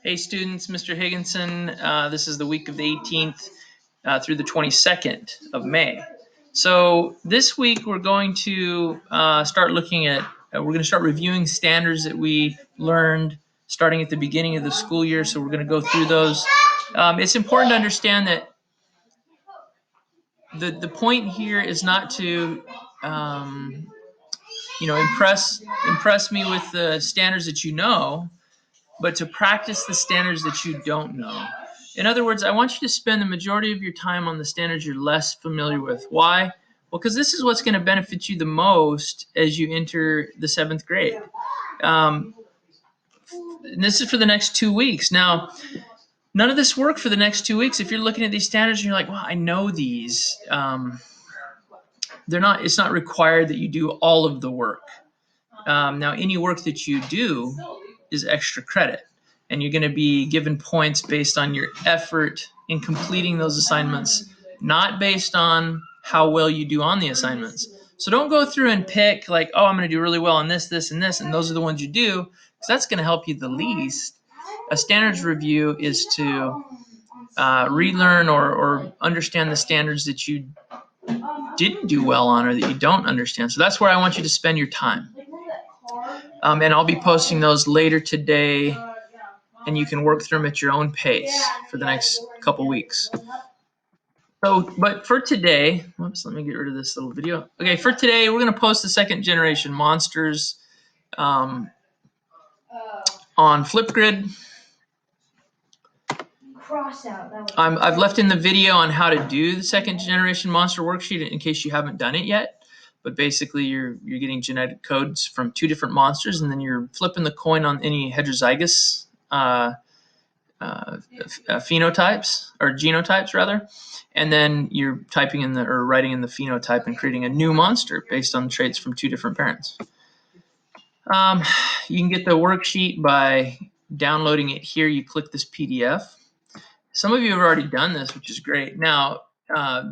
Hey students, Mr. Higginson. This is the week of the 18th through the 22nd of May. So this week we're going to start looking at, we're going to start reviewing standards that we learned starting at the beginning of the school year. So we're going to go through those. It's important to understand that the point here is not to impress me with the standards that you know, but to practice the standards that you don't know. In other words, I want you to spend the majority of your time on the standards you're less familiar with. Why? Well, because this is what's going to benefit you the most as you enter the 7th grade. And this is for the next 2 weeks. Now, none of this worked for the next 2 weeks. If you're looking at these standards and you're like, well, I know these. It's not required that you do all of the work. Now, any work that you do is extra credit, and you're going to be given points based on your effort in completing those assignments, not based on how well you do on the assignments. So don't go through and pick like, oh, I'm going to do really well on this, this, and this, and those are the ones you do, because that's going to help you the least. A standards review is to relearn or understand the standards that you didn't do well on or that you don't understand. So that's where I want you to spend your time. And I'll be posting those later today, and you can work through them at your own pace for the next couple weeks. So, but for today, whoops, let me get rid of this little video. Okay, for today, we're going to post the 2nd generation monsters on Flipgrid. I've left in the video on how to do the 2nd generation monster worksheet in case you haven't done it yet. But basically, you're getting genetic codes from 2 different monsters, and then you're flipping the coin on any heterozygous phenotypes or genotypes rather, and then you're typing in or writing in the phenotype and creating a new monster based on traits from 2 different parents. You can get the worksheet by downloading it here. You click this PDF. Some of you have already done this, which is great. Now,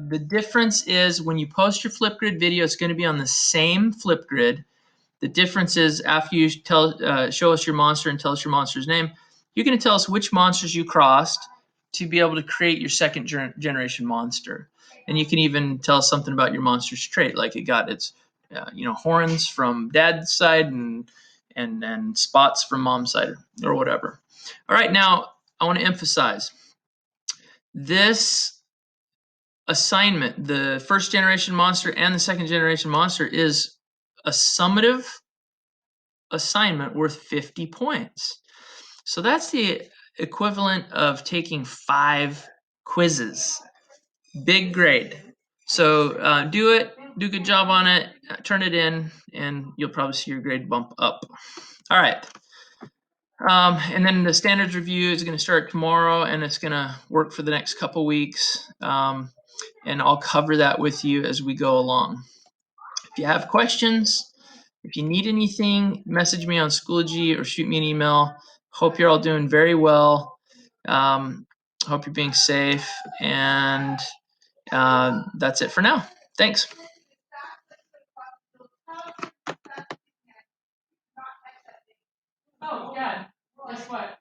the difference is when you post your Flipgrid video, it's going to be on the same Flipgrid. The difference is after you show us your monster and tell us your monster's name, you're going to tell us which monsters you crossed to be able to create your 2nd generation monster. And you can even tell us something about your monster's trait, like it got its horns from dad's side and spots from mom's side or whatever. All right, now I want to emphasize this assignment, the 1st generation monster and the 2nd generation monster, is a summative assignment worth 50 points. So that's the equivalent of taking 5 quizzes. Big grade. So do it, do a good job on it, turn it in, and you'll probably see your grade bump up. All right. And then the standards review is going to start tomorrow, and it's going to work for the next couple weeks. And I'll cover that with you as we go along. If you have questions, if you need anything, message me on Schoology or shoot me an email. Hope you're all doing very well. Hope you're being safe, and that's it for now. Thanks. Oh, Dad, guess what?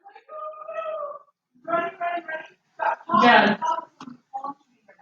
Dad.